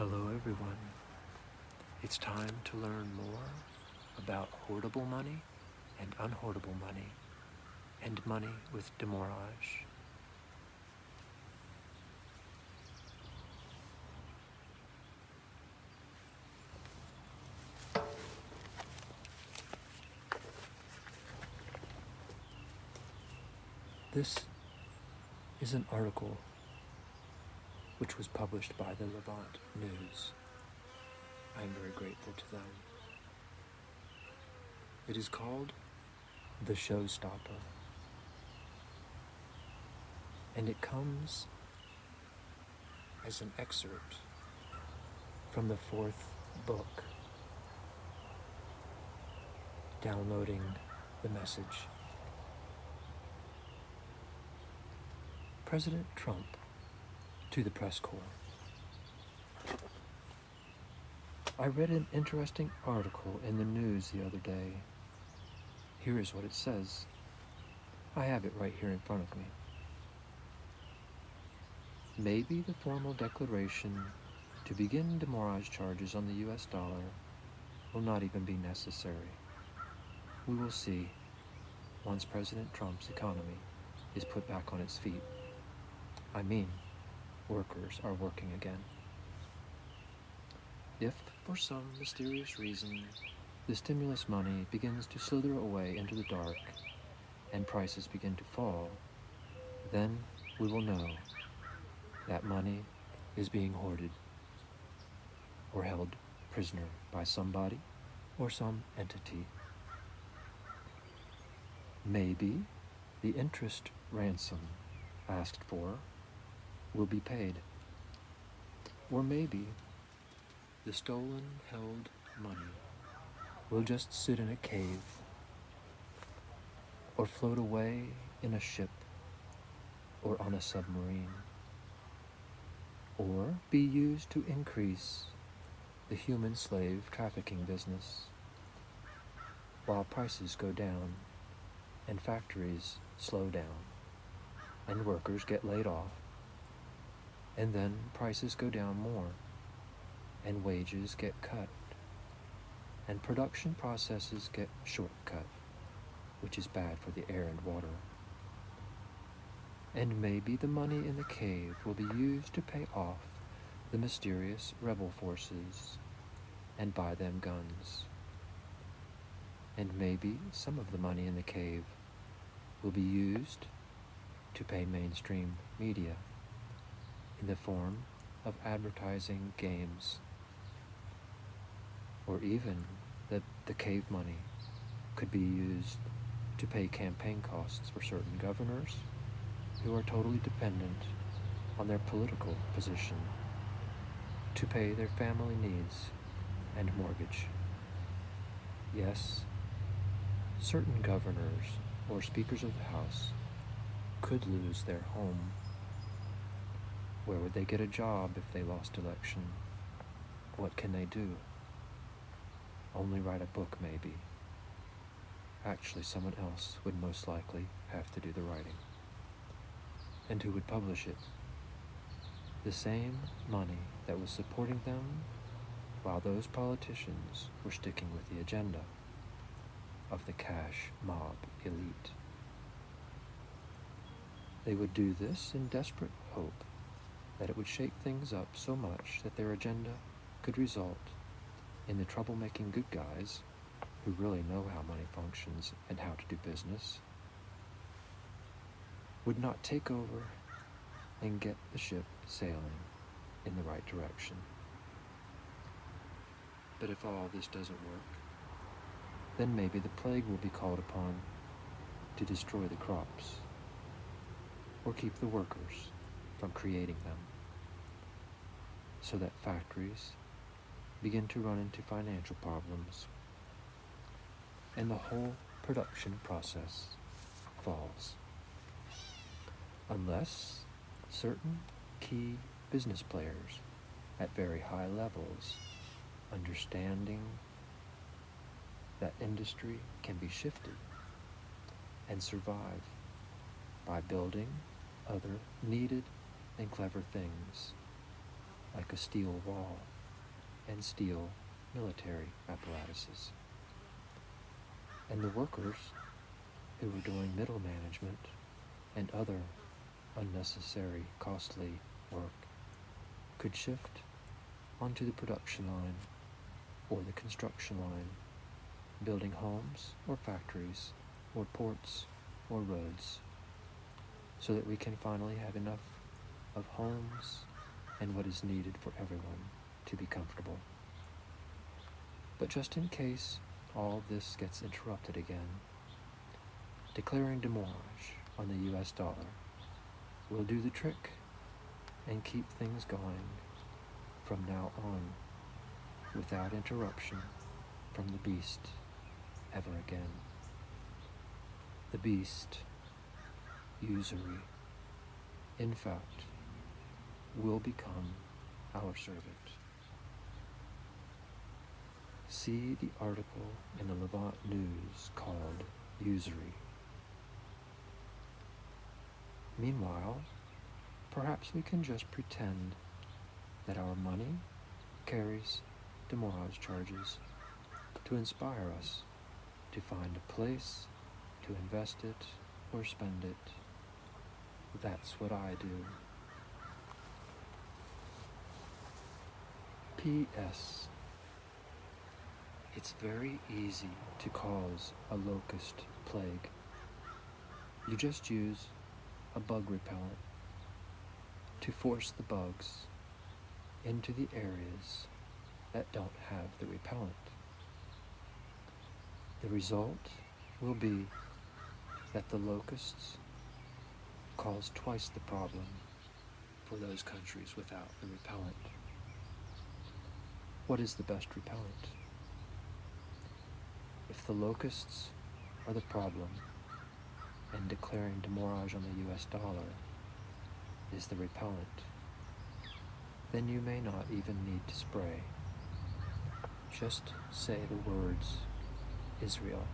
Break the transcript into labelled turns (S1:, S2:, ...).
S1: Hello everyone. It's time to learn more about hoardable money and unhoardable money and money with demurrage. This is an article which was published by the Levant News. I am very grateful to them. It is called The Showstopper, and it comes as an excerpt from the 4th book, downloading the message. President Trump to the press corps. I read an interesting article in the news the other day. Here is what it says. I have it right here in front of me. Maybe the formal declaration to begin demurrage charges on the US dollar will not even be necessary. We will see once President Trump's economy is put back on its feet. I mean, workers are working again. If, for some mysterious reason, the stimulus money begins to slither away into the dark and prices begin to fall, then we will know that money is being hoarded or held prisoner by somebody or some entity. Maybe the interest ransom asked for will be paid. Or maybe the stolen held money will just sit in a cave or float away in a ship or on a submarine, or be used to increase the human slave trafficking business while prices go down and factories slow down and workers get laid off, and then prices go down more and wages get cut and production processes get shortcut, which is bad for the air and water. And maybe the money in the cave will be used to pay off the mysterious rebel forces and buy them guns. And maybe some of the money in the cave will be used to pay mainstream media in the form of advertising games. Or even the cave money could be used to pay campaign costs for certain governors who are totally dependent on their political position to pay their family needs and mortgage. Yes, certain governors or speakers of the House could lose their home. Where would they get a job if they lost election? What can they do? Only write a book, maybe. Actually, someone else would most likely have to do the writing. And who would publish it? The same money that was supporting them while those politicians were sticking with the agenda of the cash mob elite. They would do this in desperate hope that it would shake things up so much that their agenda could result in the troublemaking good guys who really know how money functions and how to do business would not take over and get the ship sailing in the right direction. But if all this doesn't work, then maybe the plague will be called upon to destroy the crops or keep the workers from creating them, so that factories begin to run into financial problems and the whole production process falls. Unless certain key business players at very high levels, understanding that industry can be shifted and survive by building other needed and clever things, like a steel wall and steel military apparatuses. And the workers who were doing middle management and other unnecessary, costly work could shift onto the production line or the construction line, building homes or factories or ports or roads, so that we can finally have enough of homes and what is needed for everyone to be comfortable. But just in case all this gets interrupted again, declaring demurrage on the US dollar will do the trick and keep things going from now on without interruption from the beast ever again. The beast, usury, in fact, will become our servant. See the article in the Levant News called Usury. Meanwhile, perhaps we can just pretend that our money carries demurrage charges to inspire us to find a place to invest it or spend it. That's what I do. P.S. It's very easy to cause a locust plague. You just use a bug repellent to force the bugs into the areas that don't have the repellent. The result will be that the locusts cause twice the problem for those countries without the repellent. What is the best repellent? If the locusts are the problem and declaring demurrage on the US dollar is the repellent, then you may not even need to spray. Just say the words Israel